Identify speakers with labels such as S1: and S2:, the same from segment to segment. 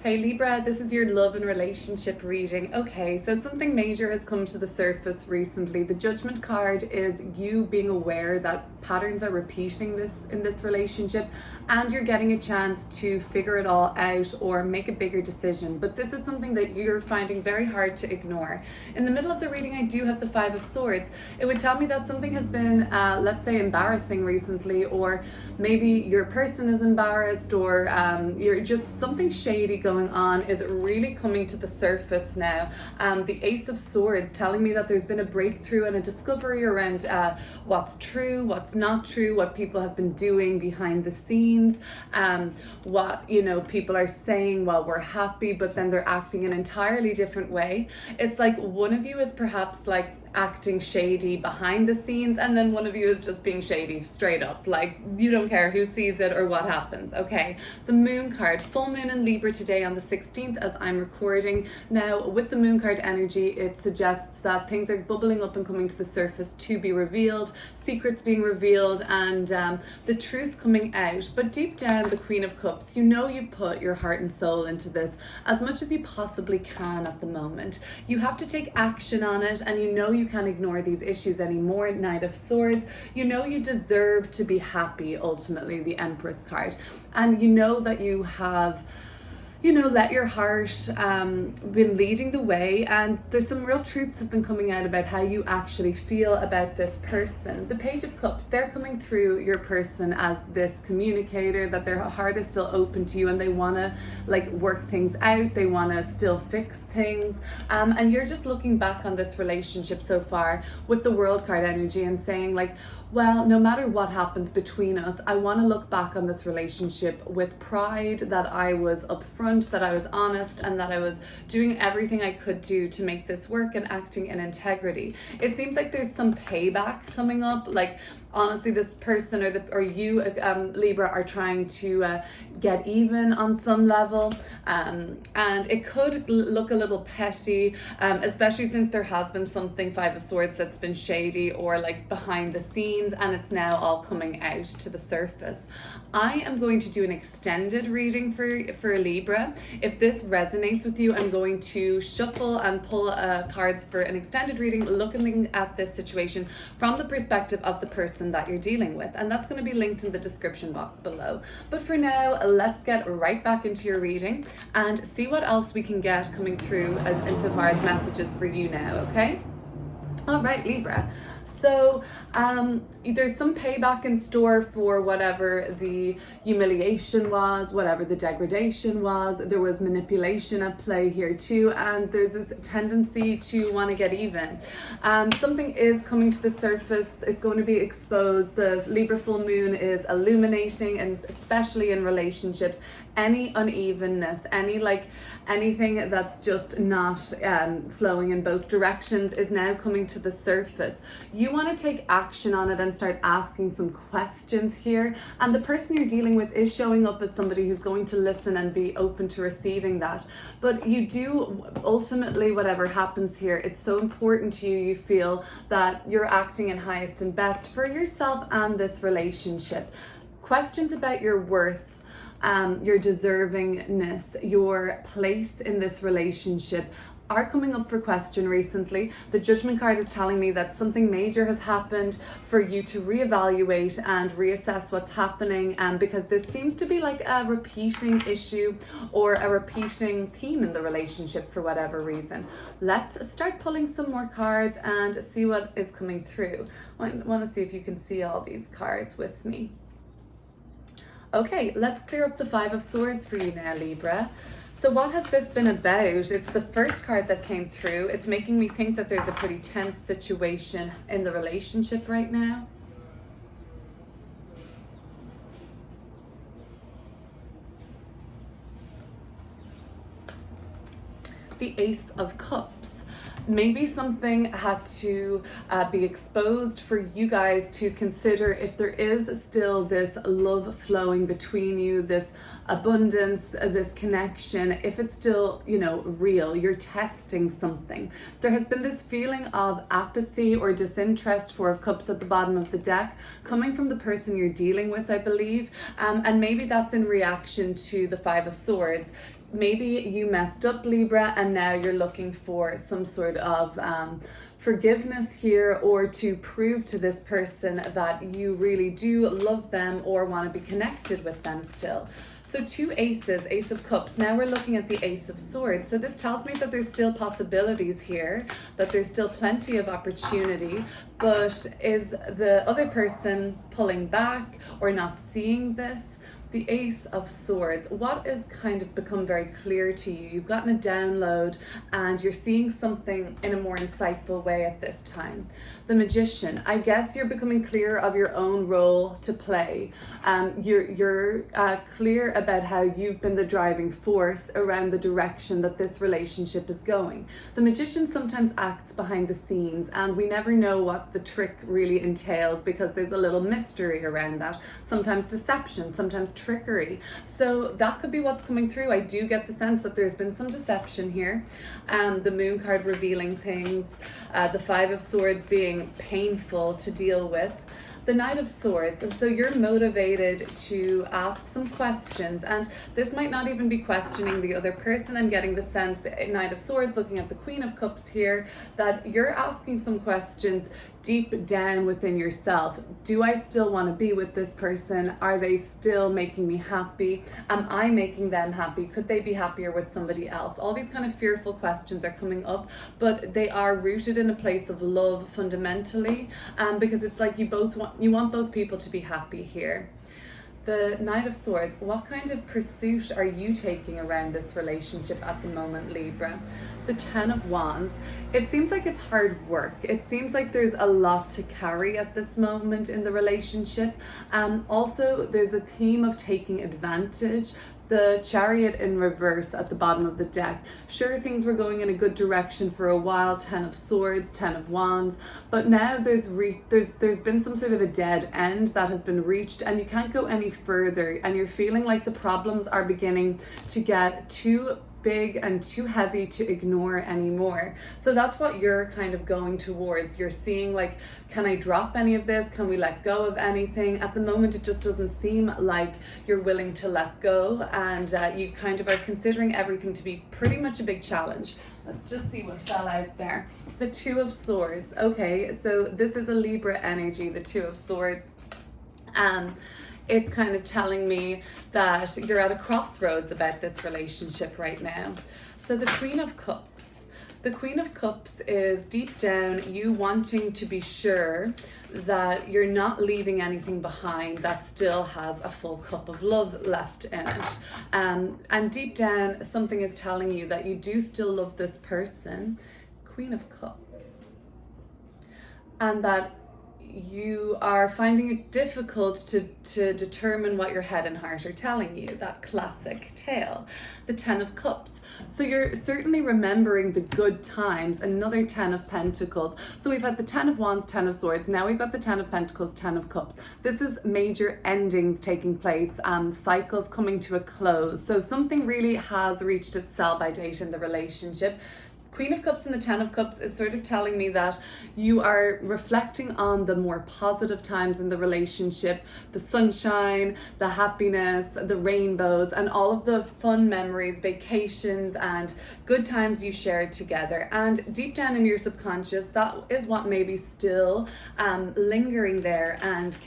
S1: Hey Libra, this is your love and relationship reading. Okay, so something major has come to the surface recently. The Judgment card is you being aware that patterns are repeating in this relationship, and you're getting a chance to figure it all out or make a bigger decision. But this is something that you're finding very hard to ignore. In the middle of the reading, I do have the Five of Swords. It would tell me that something has been, let's say, embarrassing recently, or maybe your person is embarrassed, or you're just something shady going on is really coming to the surface now. The Ace of Swords telling me that there's been a breakthrough and a discovery around what's true, what's not true, what people have been doing behind the scenes, what people are saying while we're happy, but then they're acting an entirely different way. It's like one of you is perhaps like acting shady behind the scenes, and then one of you is just being shady straight up, like you don't care who sees it or what happens. Okay, the Moon card, full moon in Libra today on the 16th as I'm recording. Now with the Moon card energy, it suggests that things are bubbling up and coming to the surface to be revealed, secrets being revealed, and the truth coming out. But deep down, the Queen of Cups, you've put your heart and soul into this as much as you possibly can at the moment. You have to take action on it, and you can't ignore these issues anymore. Knight of Swords, you deserve to be happy, ultimately, the Empress card. And that you have let your heart been leading the way, and there's some real truths have been coming out about how you actually feel about this person. The Page of Cups, they're coming through your person as this communicator, that their heart is still open to you and they want to work things out, they want to still fix things, and you're just looking back on this relationship so far with the World card energy and saying well, no matter what happens between us, I want to look back on this relationship with pride, that I was upfront, that I was honest, and that I was doing everything I could do to make this work and acting in integrity. It seems like there's some payback coming up. Honestly, this person or you, Libra, are trying to get even on some level, and it could look a little petty, especially since there has been something, Five of Swords, that's been shady or behind the scenes, and it's now all coming out to the surface. I am going to do an extended reading for Libra. If this resonates with you, I'm going to shuffle and pull cards for an extended reading, looking at this situation from the perspective of the person that you're dealing with, and that's going to be linked in the description box below. But for now, let's get right back into your reading and see what else we can get coming through insofar as messages for you now. Okay, all right, Libra. So there's some payback in store for whatever the humiliation was, whatever the degradation was. There was manipulation at play here too, and there's this tendency to want to get even. Something is coming to the surface. It's going to be exposed. The Libra full moon is illuminating, and especially in relationships, any unevenness, anything that's just not flowing in both directions is now coming to the surface. You want to take action on it and start asking some questions here, and the person you're dealing with is showing up as somebody who's going to listen and be open to receiving that. But you do, ultimately, whatever happens here, it's so important to you, you feel that you're acting in highest and best for yourself and this relationship. Questions about your worth, your deservingness, your place in this relationship are coming up for question recently. The Judgment card is telling me that something major has happened for you to reevaluate and reassess what's happening, because this seems to be a repeating issue or a repeating theme in the relationship for whatever reason. Let's start pulling some more cards and see what is coming through. I want to see if you can see all these cards with me. Okay, let's clear up the Five of Swords for you now, Libra. So what has this been about? It's the first card that came through. It's making me think that there's a pretty tense situation in the relationship right now. The Ace of Cups. Maybe something had to be exposed for you guys to consider if there is still this love flowing between you, this abundance, this connection, if it's still, real. You're testing something. There has been this feeling of apathy or disinterest, Four of Cups at the bottom of the deck, coming from the person you're dealing with, I believe. And maybe that's in reaction to the Five of Swords. maybe you messed up, Libra, and now you're looking for some sort of forgiveness here, or to prove to this person that you really do love them or want to be connected with them still. So two aces, Ace of Cups. Now we're looking at the Ace of Swords. So this tells me that there's still possibilities here, that there's still plenty of opportunity, but is the other person pulling back or not seeing this? The Ace of Swords, what is kind of become very clear to you? You've gotten a download and you're seeing something in a more insightful way at this time. The Magician, I guess you're becoming clear of your own role to play. You're clear about how you've been the driving force around the direction that this relationship is going. The Magician sometimes acts behind the scenes and we never know what the trick really entails because there's a little mystery around that. Sometimes deception, sometimes trickery. So that could be what's coming through. I do get the sense that there's been some deception here. The Moon card revealing things. The Five of Swords being painful to deal with. The Knight of Swords, and so you're motivated to ask some questions, and this might not even be questioning the other person. I'm getting the sense, Knight of Swords, looking at the Queen of Cups here, that you're asking some questions deep down within yourself. Do I still want to be with this person? Are they still making me happy? Am I making them happy? Could they be happier with somebody else? All these kind of fearful questions are coming up, but they are rooted in a place of love fundamentally, because it's like you want both people to be happy here. The Knight of Swords, what kind of pursuit are you taking around this relationship at the moment, Libra? The Ten of Wands, it seems like it's hard work. It seems like there's a lot to carry at this moment in the relationship. Also, there's a theme of taking advantage. The Chariot in reverse at the bottom of the deck. Sure, things were going in a good direction for a while, Ten of Swords, Ten of Wands, but now there's been some sort of a dead end that has been reached and you can't go any further, and you're feeling like the problems are beginning to get too big and too heavy to ignore anymore. So that's what you're kind of going towards. You're seeing like, can I drop any of this? Can we let go of anything? At the moment, it just doesn't seem like you're willing to let go, and you kind of are considering everything to be pretty much a big challenge. Let's just see what fell out there. The Two of Swords. Okay, so this is a Libra energy, the Two of Swords. It's kind of telling me that you're at a crossroads about this relationship right now. So the Queen of Cups. The Queen of Cups is deep down you wanting to be sure that you're not leaving anything behind that still has a full cup of love left in it. And deep down, something is telling you that you do still love this person, Queen of Cups. And that you are finding it difficult to determine what your head and heart are telling you, that classic tale. The Ten of Cups. So you're certainly remembering the good times. Another Ten of Pentacles. So we've had the Ten of Wands, Ten of Swords. Now we've got the Ten of Pentacles, Ten of Cups. This is major endings taking place, cycles coming to a close. So something really has reached its sell-by date in the relationship. Queen of Cups and the Ten of Cups is sort of telling me that you are reflecting on the more positive times in the relationship, the sunshine, the happiness, the rainbows, and all of the fun memories, vacations, and good times you shared together. And deep down in your subconscious, that is what may be still lingering there and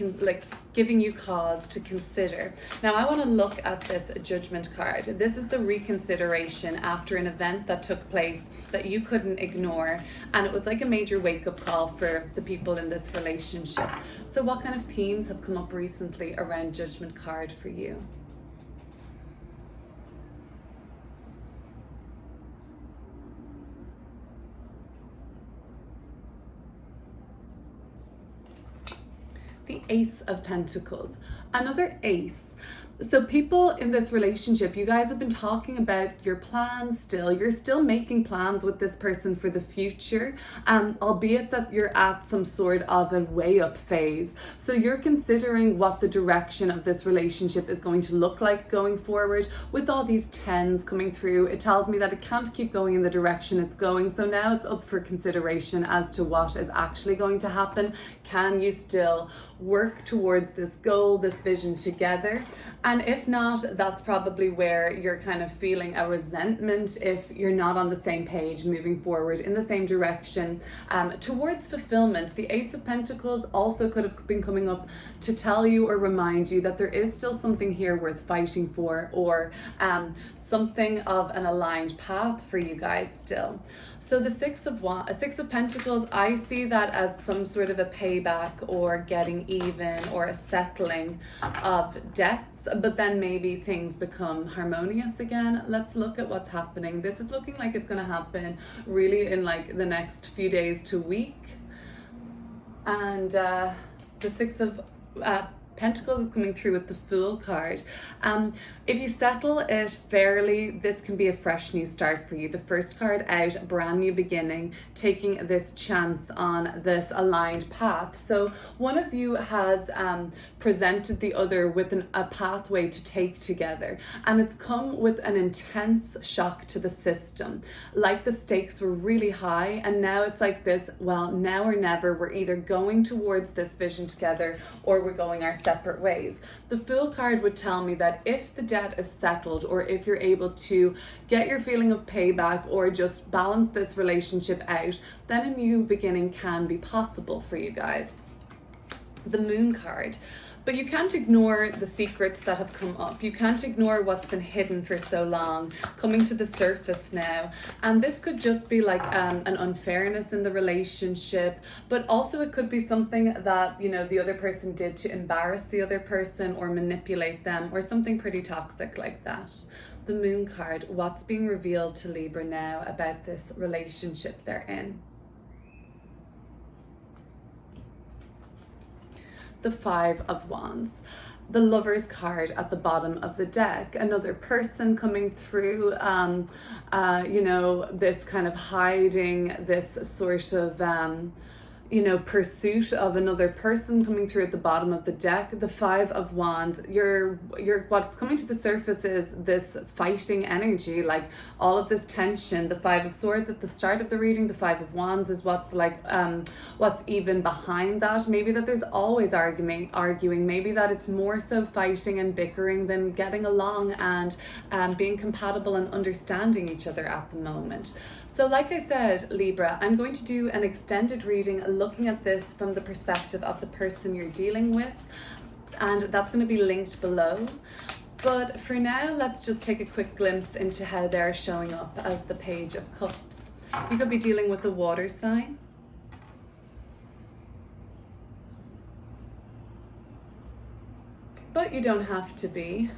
S1: giving you cause to consider. Now I want to look at this Judgment card. This is the reconsideration after an event that took place that you couldn't ignore, and it was like a major wake-up call for the people in this relationship. So what kind of themes have come up recently around Judgment card for you? The Ace of Pentacles, another ace. So people in this relationship, you guys have been talking about your plans still. You're still making plans with this person for the future, albeit that you're at some sort of a way up phase. So you're considering what the direction of this relationship is going to look like going forward. With all these tens coming through, it tells me that it can't keep going in the direction it's going. So now it's up for consideration as to what is actually going to happen. Can you still work towards this goal, this vision together? And if not, that's probably where you're kind of feeling a resentment if you're not on the same page, moving forward in the same direction towards fulfillment. The Ace of Pentacles also could have been coming up to tell you or remind you that there is still something here worth fighting for, or something of an aligned path for you guys still. So the Six of Pentacles, I see that as some sort of a payback or getting even or a settling of debts, but then maybe things become harmonious again. Let's look at what's happening. This is looking like it's going to happen really in like the next few days to week. And the Six of Pentacles is coming through with the Fool card. If you settle it fairly, this can be a fresh new start for you. The first card out, brand new beginning, taking this chance on this aligned path. So one of you has presented the other with a pathway to take together, and it's come with an intense shock to the system. Like the stakes were really high, and now it's like this, well, now or never. We're either going towards this vision together or we're going our separate ways. The Fool card would tell me that if the debt is settled, or if you're able to get your feeling of payback or just balance this relationship out, then a new beginning can be possible for you guys. The Moon card. But you can't ignore the secrets that have come up. You can't ignore what's been hidden for so long, coming to the surface now. And this could just be like an unfairness in the relationship, but also it could be something that, you know, the other person did to embarrass the other person or manipulate them, or something pretty toxic like that. The Moon card, what's being revealed to Libra now about this relationship they're in? The Five of Wands. The Lover's card at the bottom of the deck. Another person coming through, you know, this kind of hiding, this sort of, you know, pursuit of another person coming through at the bottom of the deck. The Five of Wands, what's coming to the surface is this fighting energy, like all of this tension. The Five of Swords at the start of the reading, the Five of Wands is what's like, what's even behind that. Maybe that there's always arguing, maybe that it's more so fighting and bickering than getting along and being compatible and understanding each other at the moment. So like I said, Libra, I'm going to do an extended reading looking at this from the perspective of the person you're dealing with, and that's going to be linked below. But for now, let's just take a quick glimpse into how they're showing up as the Page of Cups. You could be dealing with a water sign. But you don't have to be.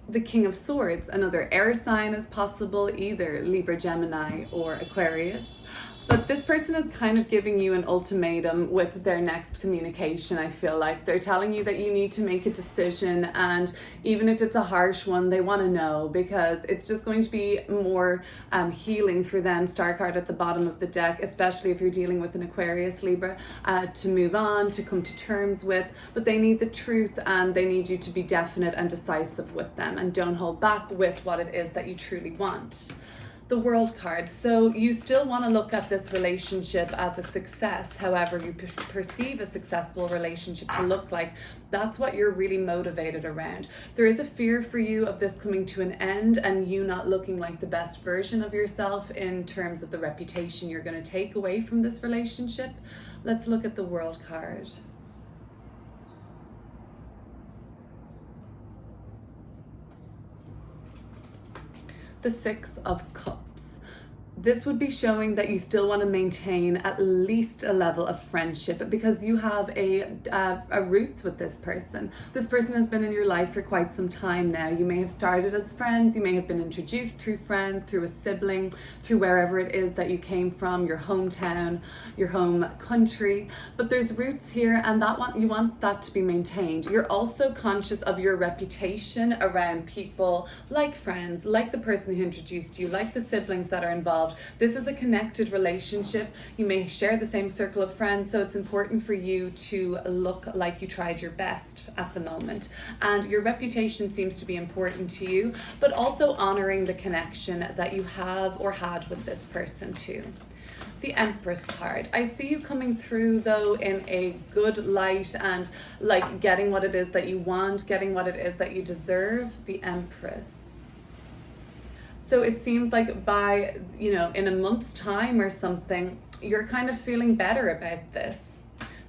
S1: The King of Swords, another air sign is possible, either Libra, Gemini, or Aquarius. But this person is kind of giving you an ultimatum with their next communication. I feel like they're telling you that you need to make a decision, and even if it's a harsh one, they want to know, because it's just going to be more healing for them. Star card at the bottom of the deck, especially if you're dealing with an Aquarius, Libra, to move on, to come to terms with. But they need the truth, and they need you to be definite and decisive with them, and don't hold back with what it is that you truly want. The World card. So you still want to look at this relationship as a success, however you perceive a successful relationship to look like. That's what you're really motivated around. There is a fear for you of this coming to an end and you not looking like the best version of yourself in terms of the reputation you're going to take away from this relationship. Let's look at the World card. The Six of Cups. This would be showing that you still want to maintain at least a level of friendship, because you have a roots with this person. This person has been in your life for quite some time now. You may have started as friends, you may have been introduced through friends, through a sibling, through wherever it is that you came from, your hometown, your home country. But there's roots here, and you want that to be maintained. You're also conscious of your reputation around people, like friends, like the person who introduced you, like the siblings that are involved. This is a connected relationship. You may share the same circle of friends, so it's important for you to look like you tried your best at the moment. And your reputation seems to be important to you, but also honoring the connection that you have or had with this person too. the Empress card. I see you coming through though in a good light and like getting what it is that you want, getting what it is that you deserve. The Empress. So it seems like by, in a month's time or something, you're kind of feeling better about this.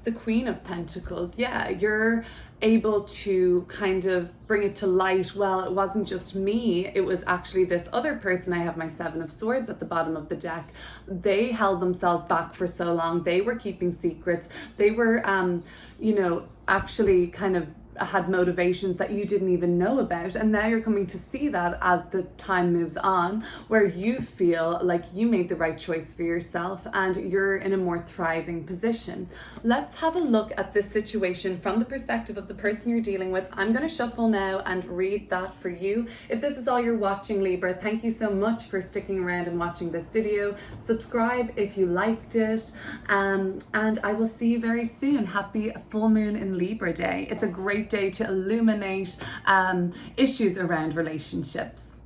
S1: The Queen of Pentacles, yeah, you're able to kind of bring it to light. Well, it wasn't just me, it was actually this other person. I have my Seven of Swords at the bottom of the deck. They held themselves back for so long. They were keeping secrets. They were, actually kind of had motivations that you didn't even know about, and now you're coming to see that as the time moves on, where you feel like you made the right choice for yourself and you're in a more thriving position. Let's have a look at this situation from the perspective of the person you're dealing with. I'm going to shuffle now and read that for you. If this is all you're watching, Libra, thank you so much for sticking around and watching this video. Subscribe if you liked it, and I will see you very soon. Happy full moon in Libra day. It's a great day to illuminate issues around relationships.